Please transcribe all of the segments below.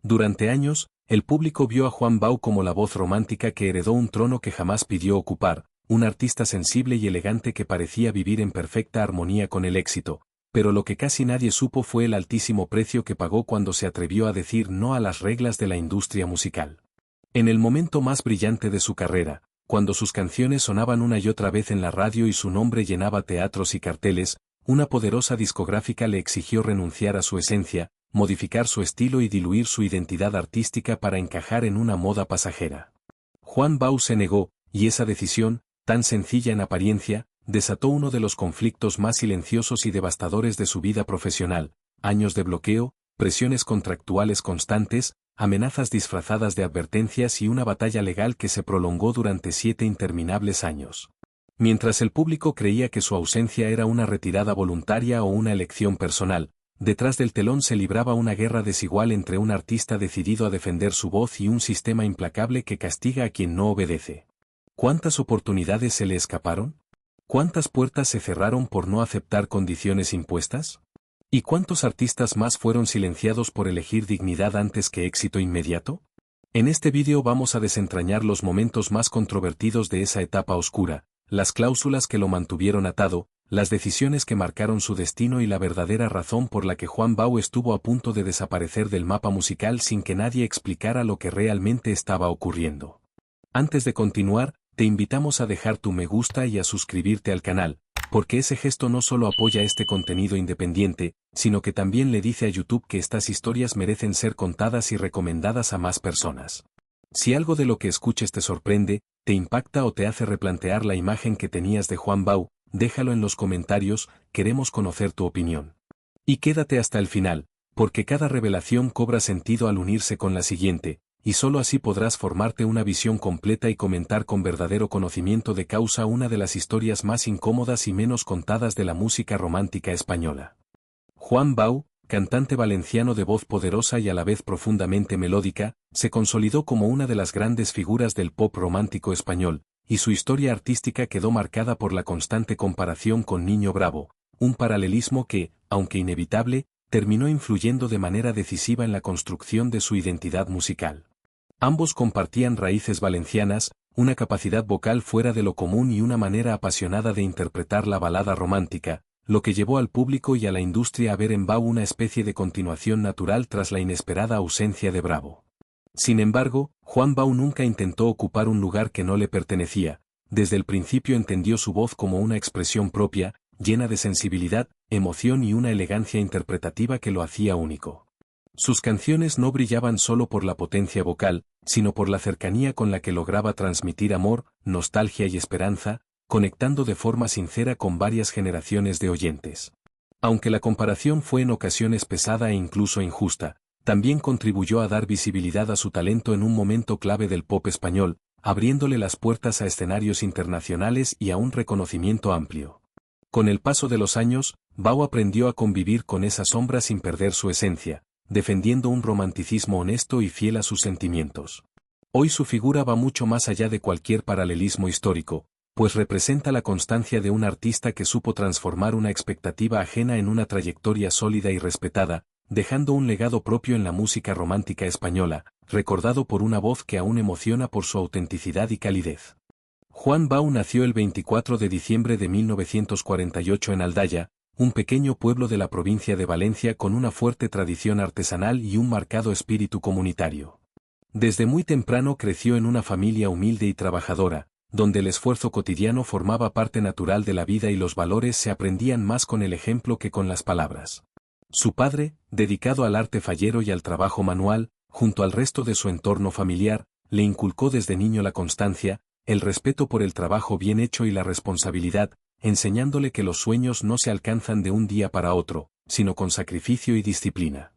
Durante años, el público vio a Juan Bau como la voz romántica que heredó un trono que jamás pidió ocupar, un artista sensible y elegante que parecía vivir en perfecta armonía con el éxito, pero lo que casi nadie supo fue el altísimo precio que pagó cuando se atrevió a decir no a las reglas de la industria musical. En el momento más brillante de su carrera, cuando sus canciones sonaban una y otra vez en la radio y su nombre llenaba teatros y carteles, una poderosa discográfica le exigió renunciar a su esencia, modificar su estilo y diluir su identidad artística para encajar en una moda pasajera. Juan Bau se negó, y esa decisión, tan sencilla en apariencia, desató uno de los conflictos más silenciosos y devastadores de su vida profesional: años de bloqueo, presiones contractuales constantes, amenazas disfrazadas de advertencias y una batalla legal que se prolongó durante 7 interminables años. Mientras el público creía que su ausencia era una retirada voluntaria o una elección personal, detrás del telón se libraba una guerra desigual entre un artista decidido a defender su voz y un sistema implacable que castiga a quien no obedece. ¿Cuántas oportunidades se le escaparon? ¿Cuántas puertas se cerraron por no aceptar condiciones impuestas? ¿Y cuántos artistas más fueron silenciados por elegir dignidad antes que éxito inmediato? En este vídeo vamos a desentrañar los momentos más controvertidos de esa etapa oscura, las cláusulas que lo mantuvieron atado, las decisiones que marcaron su destino y la verdadera razón por la que Juan Bau estuvo a punto de desaparecer del mapa musical sin que nadie explicara lo que realmente estaba ocurriendo. Antes de continuar, te invitamos a dejar tu me gusta y a suscribirte al canal, porque ese gesto no solo apoya este contenido independiente, sino que también le dice a YouTube que estas historias merecen ser contadas y recomendadas a más personas. Si algo de lo que escuches te sorprende, te impacta o te hace replantear la imagen que tenías de Juan Bau, déjalo en los comentarios, queremos conocer tu opinión. Y quédate hasta el final, porque cada revelación cobra sentido al unirse con la siguiente, y solo así podrás formarte una visión completa y comentar con verdadero conocimiento de causa una de las historias más incómodas y menos contadas de la música romántica española. Juan Bau, cantante valenciano de voz poderosa y a la vez profundamente melódica, se consolidó como una de las grandes figuras del pop romántico español, y su historia artística quedó marcada por la constante comparación con Niño Bravo, un paralelismo que, aunque inevitable, terminó influyendo de manera decisiva en la construcción de su identidad musical. Ambos compartían raíces valencianas, una capacidad vocal fuera de lo común y una manera apasionada de interpretar la balada romántica, lo que llevó al público y a la industria a ver en Bau una especie de continuación natural tras la inesperada ausencia de Bravo. Sin embargo, Juan Bau nunca intentó ocupar un lugar que no le pertenecía, desde el principio entendió su voz como una expresión propia, llena de sensibilidad, emoción y una elegancia interpretativa que lo hacía único. Sus canciones no brillaban solo por la potencia vocal, sino por la cercanía con la que lograba transmitir amor, nostalgia y esperanza, conectando de forma sincera con varias generaciones de oyentes. Aunque la comparación fue en ocasiones pesada e incluso injusta, también contribuyó a dar visibilidad a su talento en un momento clave del pop español, abriéndole las puertas a escenarios internacionales y a un reconocimiento amplio. Con el paso de los años, Bau aprendió a convivir con esa sombra sin perder su esencia, defendiendo un romanticismo honesto y fiel a sus sentimientos. Hoy su figura va mucho más allá de cualquier paralelismo histórico, pues representa la constancia de un artista que supo transformar una expectativa ajena en una trayectoria sólida y respetada, dejando un legado propio en la música romántica española, recordado por una voz que aún emociona por su autenticidad y calidez. Juan Bau nació el 24 de diciembre de 1948 en Aldaya, un pequeño pueblo de la provincia de Valencia con una fuerte tradición artesanal y un marcado espíritu comunitario. Desde muy temprano creció en una familia humilde y trabajadora, donde el esfuerzo cotidiano formaba parte natural de la vida y los valores se aprendían más con el ejemplo que con las palabras. Su padre, dedicado al arte fallero y al trabajo manual, junto al resto de su entorno familiar, le inculcó desde niño la constancia, el respeto por el trabajo bien hecho y la responsabilidad, enseñándole que los sueños no se alcanzan de un día para otro, sino con sacrificio y disciplina.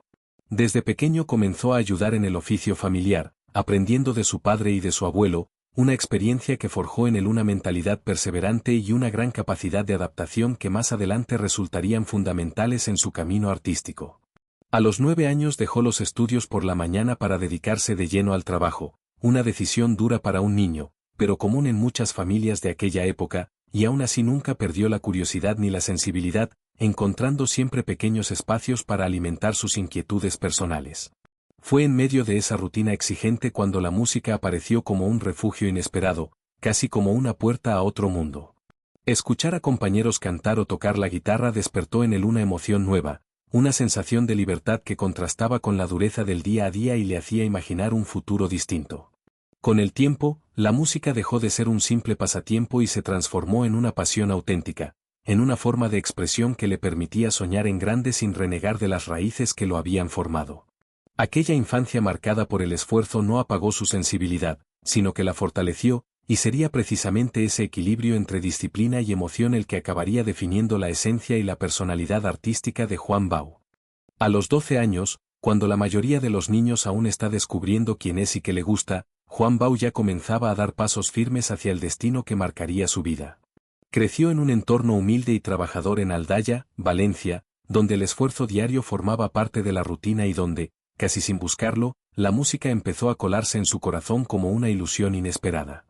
Desde pequeño comenzó a ayudar en el oficio familiar, aprendiendo de su padre y de su abuelo, una experiencia que forjó en él una mentalidad perseverante y una gran capacidad de adaptación que más adelante resultarían fundamentales en su camino artístico. A los 9 años dejó los estudios por la mañana para dedicarse de lleno al trabajo, una decisión dura para un niño, pero común en muchas familias de aquella época, y aún así nunca perdió la curiosidad ni la sensibilidad, encontrando siempre pequeños espacios para alimentar sus inquietudes personales. Fue en medio de esa rutina exigente cuando la música apareció como un refugio inesperado, casi como una puerta a otro mundo. Escuchar a compañeros cantar o tocar la guitarra despertó en él una emoción nueva, una sensación de libertad que contrastaba con la dureza del día a día y le hacía imaginar un futuro distinto. Con el tiempo, la música dejó de ser un simple pasatiempo y se transformó en una pasión auténtica, en una forma de expresión que le permitía soñar en grande sin renegar de las raíces que lo habían formado. Aquella infancia marcada por el esfuerzo no apagó su sensibilidad, sino que la fortaleció, y sería precisamente ese equilibrio entre disciplina y emoción el que acabaría definiendo la esencia y la personalidad artística de Juan Bau. A los 12 años, cuando la mayoría de los niños aún está descubriendo quién es y qué le gusta, Juan Bau ya comenzaba a dar pasos firmes hacia el destino que marcaría su vida. Creció en un entorno humilde y trabajador en Aldaya, Valencia, donde el esfuerzo diario formaba parte de la rutina y donde, casi sin buscarlo, la música empezó a colarse en su corazón como una ilusión inesperada.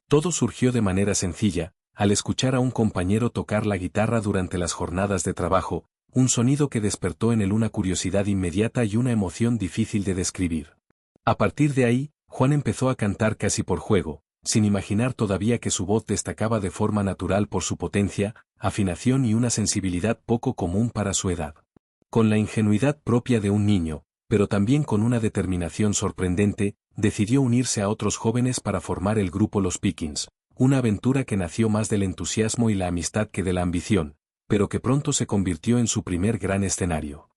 Todo surgió de manera sencilla, al escuchar a un compañero tocar la guitarra durante las jornadas de trabajo, un sonido que despertó en él una curiosidad inmediata y una emoción difícil de describir. A partir de ahí, Juan empezó a cantar casi por juego, sin imaginar todavía que su voz destacaba de forma natural por su potencia, afinación y una sensibilidad poco común para su edad. Con la ingenuidad propia de un niño, pero también con una determinación sorprendente, decidió unirse a otros jóvenes para formar el grupo Los Pickings, una aventura que nació más del entusiasmo y la amistad que de la ambición, pero que pronto se convirtió en su primer gran escenario.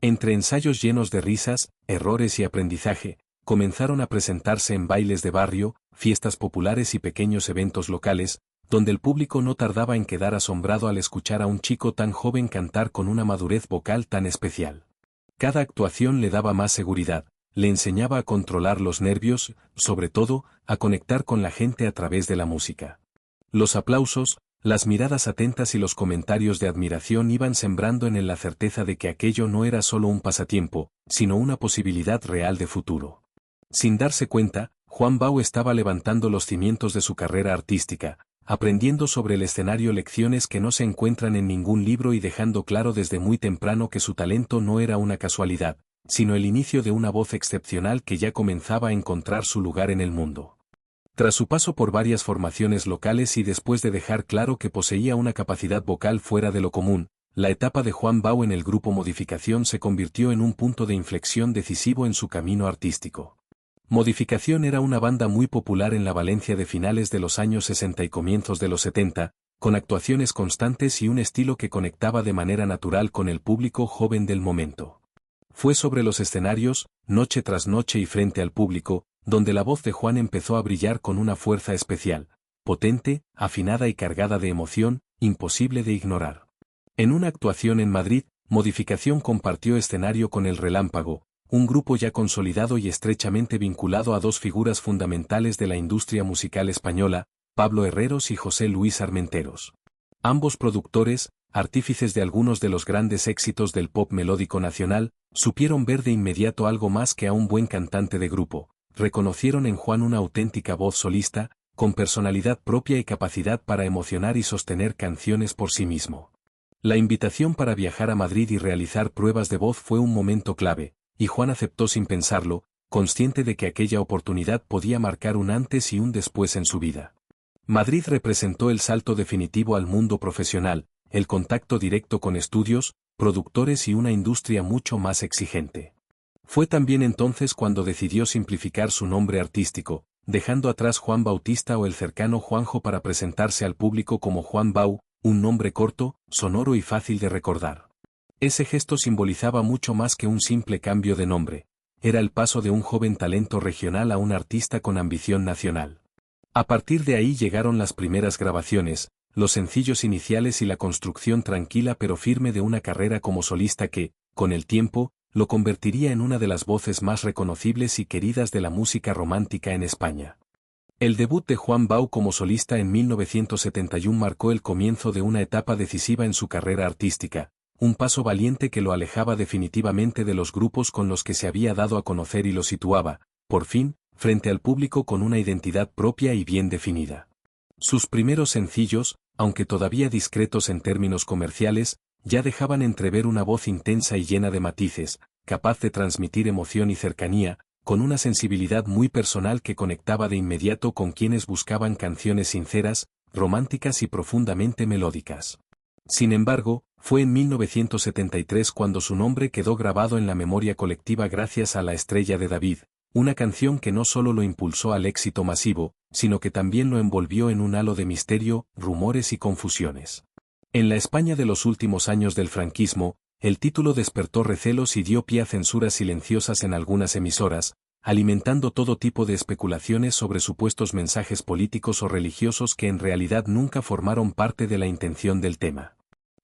Entre ensayos llenos de risas, errores y aprendizaje, comenzaron a presentarse en bailes de barrio, fiestas populares y pequeños eventos locales, donde el público no tardaba en quedar asombrado al escuchar a un chico tan joven cantar con una madurez vocal tan especial. Cada actuación le daba más seguridad, le enseñaba a controlar los nervios, sobre todo, a conectar con la gente a través de la música. Los aplausos, las miradas atentas y los comentarios de admiración iban sembrando en él la certeza de que aquello no era solo un pasatiempo, sino una posibilidad real de futuro. Sin darse cuenta, Juan Bau estaba levantando los cimientos de su carrera artística, aprendiendo sobre el escenario lecciones que no se encuentran en ningún libro y dejando claro desde muy temprano que su talento no era una casualidad, sino el inicio de una voz excepcional que ya comenzaba a encontrar su lugar en el mundo. Tras su paso por varias formaciones locales y después de dejar claro que poseía una capacidad vocal fuera de lo común, la etapa de Juan Bau en el grupo Modificación se convirtió en un punto de inflexión decisivo en su camino artístico. Modificación era una banda muy popular en la Valencia de finales de los años 60 y comienzos de los 70, con actuaciones constantes y un estilo que conectaba de manera natural con el público joven del momento. Fue sobre los escenarios, noche tras noche y frente al público, donde la voz de Juan empezó a brillar con una fuerza especial, potente, afinada y cargada de emoción, imposible de ignorar. En una actuación en Madrid, Modificación compartió escenario con El Relámpago, un grupo ya consolidado y estrechamente vinculado a dos figuras fundamentales de la industria musical española, Pablo Herreros y José Luis Armenteros. Ambos productores, artífices de algunos de los grandes éxitos del pop melódico nacional, supieron ver de inmediato algo más que a un buen cantante de grupo, reconocieron en Juan una auténtica voz solista, con personalidad propia y capacidad para emocionar y sostener canciones por sí mismo. La invitación para viajar a Madrid y realizar pruebas de voz fue un momento clave, y Juan aceptó sin pensarlo, consciente de que aquella oportunidad podía marcar un antes y un después en su vida. Madrid representó el salto definitivo al mundo profesional, el contacto directo con estudios, productores y una industria mucho más exigente. Fue también entonces cuando decidió simplificar su nombre artístico, dejando atrás Juan Bautista o el cercano Juanjo para presentarse al público como Juan Bau, un nombre corto, sonoro y fácil de recordar. Ese gesto simbolizaba mucho más que un simple cambio de nombre, era el paso de un joven talento regional a un artista con ambición nacional. A partir de ahí llegaron las primeras grabaciones, los sencillos iniciales y la construcción tranquila pero firme de una carrera como solista que, con el tiempo, lo convertiría en una de las voces más reconocibles y queridas de la música romántica en España. El debut de Juan Bau como solista en 1971 marcó el comienzo de una etapa decisiva en su carrera artística, un paso valiente que lo alejaba definitivamente de los grupos con los que se había dado a conocer y lo situaba, por fin, frente al público con una identidad propia y bien definida. Sus primeros sencillos, aunque todavía discretos en términos comerciales, ya dejaban entrever una voz intensa y llena de matices, capaz de transmitir emoción y cercanía, con una sensibilidad muy personal que conectaba de inmediato con quienes buscaban canciones sinceras, románticas y profundamente melódicas. Sin embargo, fue en 1973 cuando su nombre quedó grabado en la memoria colectiva gracias a La Estrella de David, una canción que no solo lo impulsó al éxito masivo, sino que también lo envolvió en un halo de misterio, rumores y confusiones. En la España de los últimos años del franquismo, el título despertó recelos y dio pie a censuras silenciosas en algunas emisoras, alimentando todo tipo de especulaciones sobre supuestos mensajes políticos o religiosos que en realidad nunca formaron parte de la intención del tema.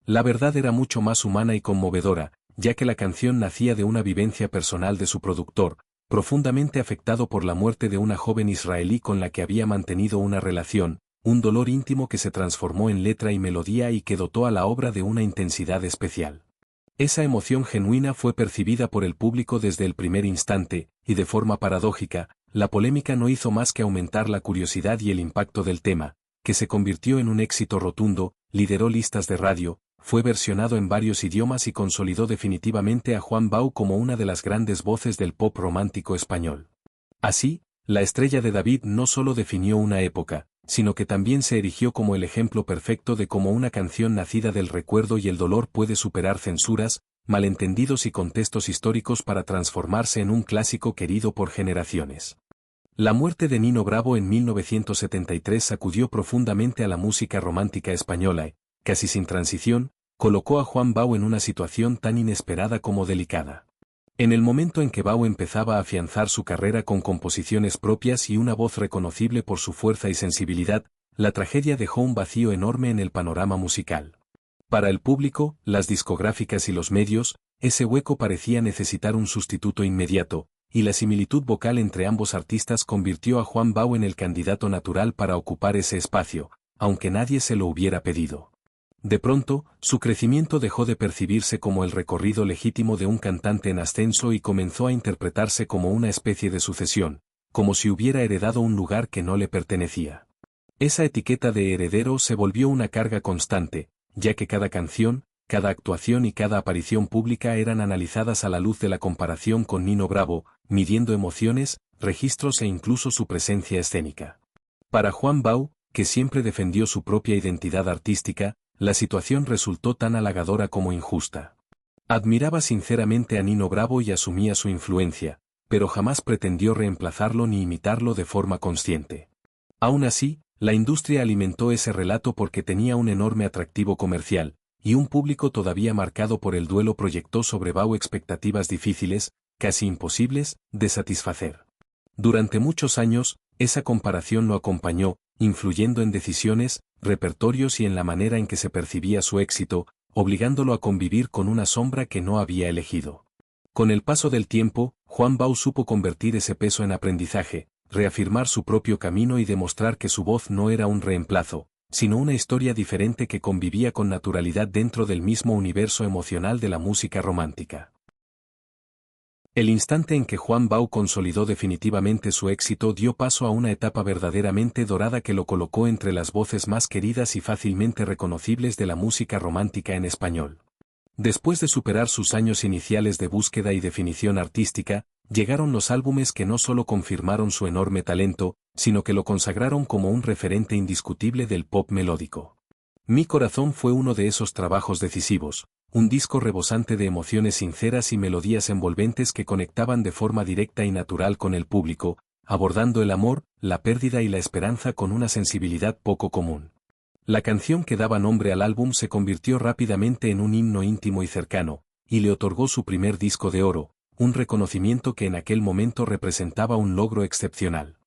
La verdad era mucho más humana y conmovedora, ya que la canción nacía de una vivencia personal de su productor, profundamente afectado por la muerte de una joven israelí con la que había mantenido una relación, un dolor íntimo que se transformó en letra y melodía y que dotó a la obra de una intensidad especial. Esa emoción genuina fue percibida por el público desde el primer instante, y de forma paradójica, la polémica no hizo más que aumentar la curiosidad y el impacto del tema, que se convirtió en un éxito rotundo, lideró listas de radio, fue versionado en varios idiomas y consolidó definitivamente a Juan Bau como una de las grandes voces del pop romántico español. Así, La Estrella de David no solo definió una época, sino que también se erigió como el ejemplo perfecto de cómo una canción nacida del recuerdo y el dolor puede superar censuras, malentendidos y contextos históricos para transformarse en un clásico querido por generaciones. La muerte de Nino Bravo en 1973 sacudió profundamente a la música romántica española y, casi sin transición, colocó a Juan Bau en una situación tan inesperada como delicada. En el momento en que Bau empezaba a afianzar su carrera con composiciones propias y una voz reconocible por su fuerza y sensibilidad, la tragedia dejó un vacío enorme en el panorama musical. Para el público, las discográficas y los medios, ese hueco parecía necesitar un sustituto inmediato, y la similitud vocal entre ambos artistas convirtió a Juan Bau en el candidato natural para ocupar ese espacio, aunque nadie se lo hubiera pedido. De pronto, su crecimiento dejó de percibirse como el recorrido legítimo de un cantante en ascenso y comenzó a interpretarse como una especie de sucesión, como si hubiera heredado un lugar que no le pertenecía. Esa etiqueta de heredero se volvió una carga constante, ya que cada canción, cada actuación y cada aparición pública eran analizadas a la luz de la comparación con Nino Bravo, midiendo emociones, registros e incluso su presencia escénica. Para Juan Bau, que siempre defendió su propia identidad artística, la situación resultó tan halagadora como injusta. Admiraba sinceramente a Nino Bravo y asumía su influencia, pero jamás pretendió reemplazarlo ni imitarlo de forma consciente. Aún así, la industria alimentó ese relato porque tenía un enorme atractivo comercial, y un público todavía marcado por el duelo proyectó sobre Bau expectativas difíciles, casi imposibles, de satisfacer. Durante muchos años, esa comparación lo acompañó, influyendo en decisiones, repertorios y en la manera en que se percibía su éxito, obligándolo a convivir con una sombra que no había elegido. Con el paso del tiempo, Juan Bau supo convertir ese peso en aprendizaje, reafirmar su propio camino y demostrar que su voz no era un reemplazo, sino una historia diferente que convivía con naturalidad dentro del mismo universo emocional de la música romántica. El instante en que Juan Bau consolidó definitivamente su éxito dio paso a una etapa verdaderamente dorada que lo colocó entre las voces más queridas y fácilmente reconocibles de la música romántica en español. Después de superar sus años iniciales de búsqueda y definición artística, llegaron los álbumes que no solo confirmaron su enorme talento, sino que lo consagraron como un referente indiscutible del pop melódico. Mi corazón fue uno de esos trabajos decisivos, un disco rebosante de emociones sinceras y melodías envolventes que conectaban de forma directa y natural con el público, abordando el amor, la pérdida y la esperanza con una sensibilidad poco común. La canción que daba nombre al álbum se convirtió rápidamente en un himno íntimo y cercano, y le otorgó su primer disco de oro, un reconocimiento que en aquel momento representaba un logro excepcional.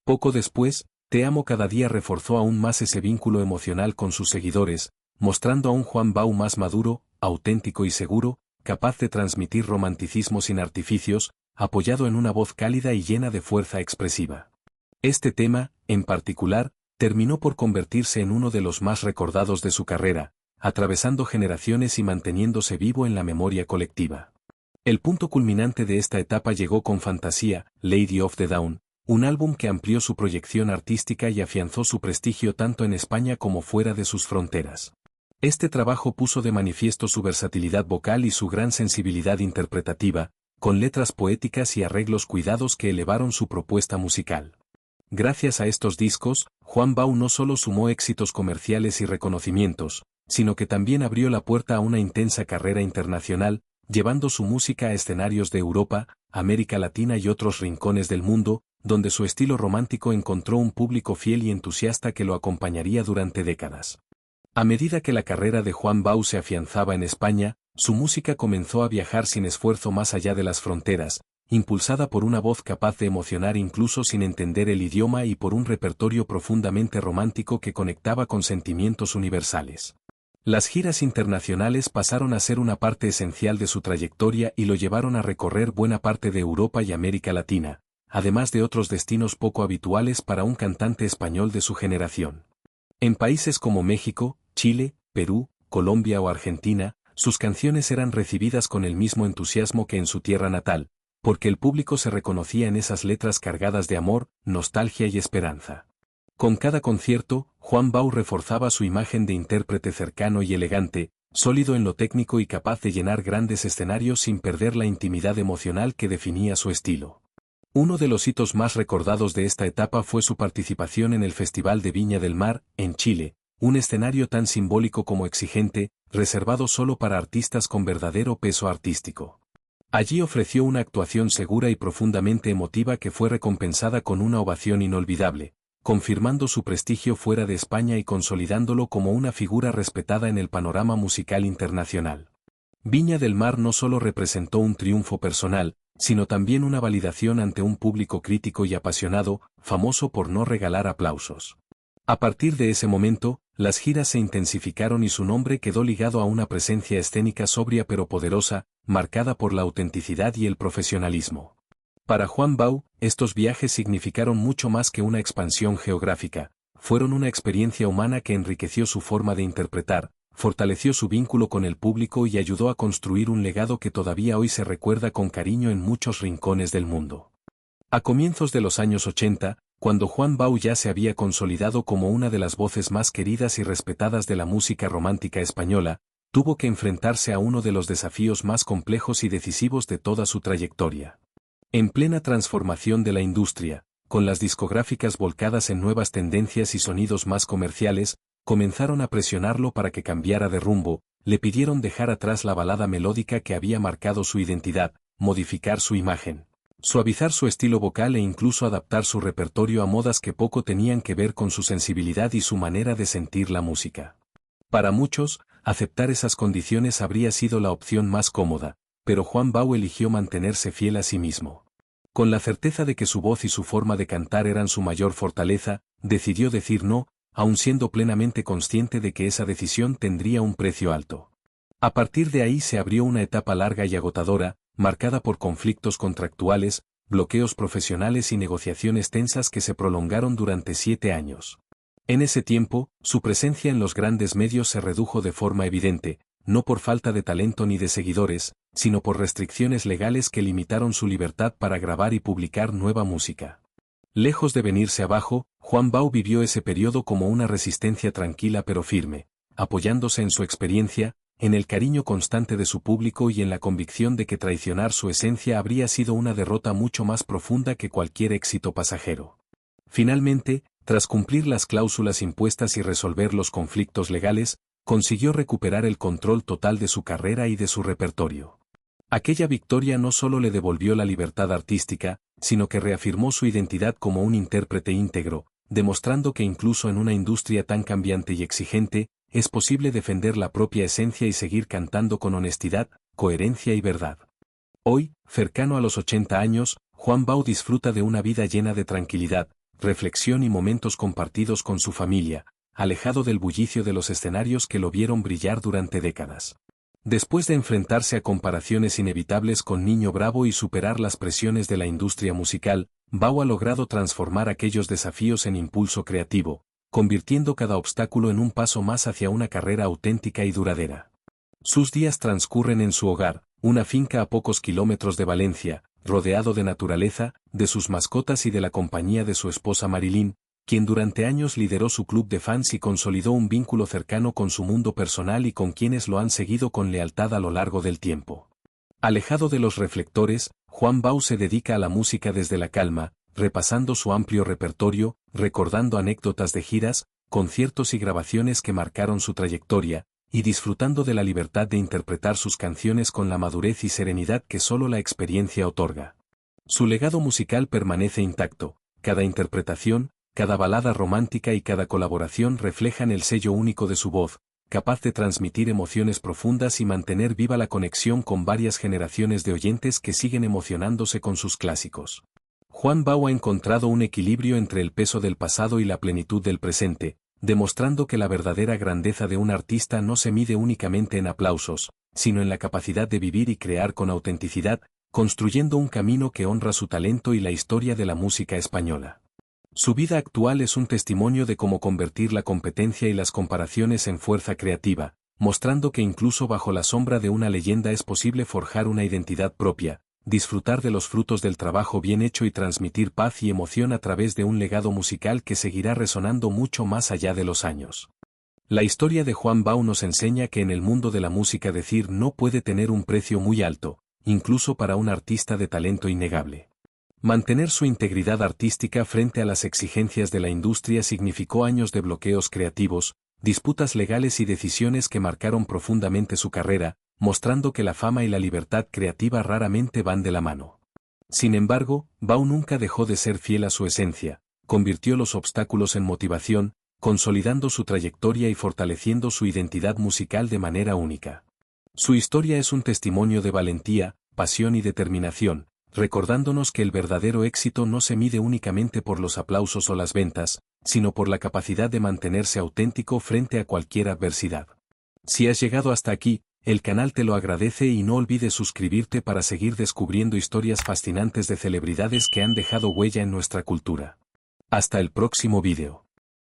Poco después, Te amo cada día reforzó aún más ese vínculo emocional con sus seguidores, mostrando a un Juan Bau más maduro, auténtico y seguro, capaz de transmitir romanticismo sin artificios, apoyado en una voz cálida y llena de fuerza expresiva. Este tema, en particular, terminó por convertirse en uno de los más recordados de su carrera, atravesando generaciones y manteniéndose vivo en la memoria colectiva. El punto culminante de esta etapa llegó con Fantasía, Lady of the Dawn, un álbum que amplió su proyección artística y afianzó su prestigio tanto en España como fuera de sus fronteras. Este trabajo puso de manifiesto su versatilidad vocal y su gran sensibilidad interpretativa, con letras poéticas y arreglos cuidados que elevaron su propuesta musical. Gracias a estos discos, Juan Bau no solo sumó éxitos comerciales y reconocimientos, sino que también abrió la puerta a una intensa carrera internacional, llevando su música a escenarios de Europa, América Latina y otros rincones del mundo, donde su estilo romántico encontró un público fiel y entusiasta que lo acompañaría durante décadas. A medida que la carrera de Juan Bau se afianzaba en España, su música comenzó a viajar sin esfuerzo más allá de las fronteras, impulsada por una voz capaz de emocionar incluso sin entender el idioma y por un repertorio profundamente romántico que conectaba con sentimientos universales. Las giras internacionales pasaron a ser una parte esencial de su trayectoria y lo llevaron a recorrer buena parte de Europa y América Latina, además de otros destinos poco habituales para un cantante español de su generación. En países como México, Chile, Perú, Colombia o Argentina, sus canciones eran recibidas con el mismo entusiasmo que en su tierra natal, porque el público se reconocía en esas letras cargadas de amor, nostalgia y esperanza. Con cada concierto, Juan Bau reforzaba su imagen de intérprete cercano y elegante, sólido en lo técnico y capaz de llenar grandes escenarios sin perder la intimidad emocional que definía su estilo. Uno de los hitos más recordados de esta etapa fue su participación en el Festival de Viña del Mar, en Chile, un escenario tan simbólico como exigente, reservado solo para artistas con verdadero peso artístico. Allí ofreció una actuación segura y profundamente emotiva que fue recompensada con una ovación inolvidable, confirmando su prestigio fuera de España y consolidándolo como una figura respetada en el panorama musical internacional. Viña del Mar no solo representó un triunfo personal, sino también una validación ante un público crítico y apasionado, famoso por no regalar aplausos. A partir de ese momento, las giras se intensificaron y su nombre quedó ligado a una presencia escénica sobria pero poderosa, marcada por la autenticidad y el profesionalismo. Para Juan Bau, estos viajes significaron mucho más que una expansión geográfica, fueron una experiencia humana que enriqueció su forma de interpretar, fortaleció su vínculo con el público y ayudó a construir un legado que todavía hoy se recuerda con cariño en muchos rincones del mundo. A comienzos de los años 80, cuando Juan Bau ya se había consolidado como una de las voces más queridas y respetadas de la música romántica española, tuvo que enfrentarse a uno de los desafíos más complejos y decisivos de toda su trayectoria. En plena transformación de la industria, con las discográficas volcadas en nuevas tendencias y sonidos más comerciales, comenzaron a presionarlo para que cambiara de rumbo, le pidieron dejar atrás la balada melódica que había marcado su identidad, modificar su imagen, suavizar su estilo vocal e incluso adaptar su repertorio a modas que poco tenían que ver con su sensibilidad y su manera de sentir la música. Para muchos, aceptar esas condiciones habría sido la opción más cómoda, pero Juan Bau eligió mantenerse fiel a sí mismo. Con la certeza de que su voz y su forma de cantar eran su mayor fortaleza, decidió decir no, aun siendo plenamente consciente de que esa decisión tendría un precio alto. A partir de ahí se abrió una etapa larga y agotadora, marcada por conflictos contractuales, bloqueos profesionales y negociaciones tensas que se prolongaron durante 7 años. En ese tiempo, su presencia en los grandes medios se redujo de forma evidente, no por falta de talento ni de seguidores, sino por restricciones legales que limitaron su libertad para grabar y publicar nueva música. Lejos de venirse abajo, Juan Bau vivió ese periodo como una resistencia tranquila pero firme, apoyándose en su experiencia, en el cariño constante de su público y en la convicción de que traicionar su esencia habría sido una derrota mucho más profunda que cualquier éxito pasajero. Finalmente, tras cumplir las cláusulas impuestas y resolver los conflictos legales, consiguió recuperar el control total de su carrera y de su repertorio. Aquella victoria no solo le devolvió la libertad artística, sino que reafirmó su identidad como un intérprete íntegro, demostrando que incluso en una industria tan cambiante y exigente, es posible defender la propia esencia y seguir cantando con honestidad, coherencia y verdad. Hoy, cercano a los 80 años, Juan Bau disfruta de una vida llena de tranquilidad, reflexión y momentos compartidos con su familia, alejado del bullicio de los escenarios que lo vieron brillar durante décadas. Después de enfrentarse a comparaciones inevitables con Niño Bravo y superar las presiones de la industria musical, Bau ha logrado transformar aquellos desafíos en impulso creativo, convirtiendo cada obstáculo en un paso más hacia una carrera auténtica y duradera. Sus días transcurren en su hogar, una finca a pocos kilómetros de Valencia, rodeado de naturaleza, de sus mascotas y de la compañía de su esposa Marilyn, quien durante años lideró su club de fans y consolidó un vínculo cercano con su mundo personal y con quienes lo han seguido con lealtad a lo largo del tiempo. Alejado de los reflectores, Juan Bau se dedica a la música desde la calma, repasando su amplio repertorio, recordando anécdotas de giras, conciertos y grabaciones que marcaron su trayectoria, y disfrutando de la libertad de interpretar sus canciones con la madurez y serenidad que solo la experiencia otorga. Su legado musical permanece intacto, cada interpretación, cada balada romántica y cada colaboración reflejan el sello único de su voz, capaz de transmitir emociones profundas y mantener viva la conexión con varias generaciones de oyentes que siguen emocionándose con sus clásicos. Juan Bau ha encontrado un equilibrio entre el peso del pasado y la plenitud del presente, demostrando que la verdadera grandeza de un artista no se mide únicamente en aplausos, sino en la capacidad de vivir y crear con autenticidad, construyendo un camino que honra su talento y la historia de la música española. Su vida actual es un testimonio de cómo convertir la competencia y las comparaciones en fuerza creativa, mostrando que incluso bajo la sombra de una leyenda es posible forjar una identidad propia, disfrutar de los frutos del trabajo bien hecho y transmitir paz y emoción a través de un legado musical que seguirá resonando mucho más allá de los años. La historia de Juan Bau nos enseña que en el mundo de la música decir no puede tener un precio muy alto, incluso para un artista de talento innegable. Mantener su integridad artística frente a las exigencias de la industria significó años de bloqueos creativos, disputas legales y decisiones que marcaron profundamente su carrera, mostrando que la fama y la libertad creativa raramente van de la mano. Sin embargo, Bau nunca dejó de ser fiel a su esencia, convirtió los obstáculos en motivación, consolidando su trayectoria y fortaleciendo su identidad musical de manera única. Su historia es un testimonio de valentía, pasión y determinación, recordándonos que el verdadero éxito no se mide únicamente por los aplausos o las ventas, sino por la capacidad de mantenerse auténtico frente a cualquier adversidad. Si has llegado hasta aquí, el canal te lo agradece y no olvides suscribirte para seguir descubriendo historias fascinantes de celebridades que han dejado huella en nuestra cultura. Hasta el próximo vídeo.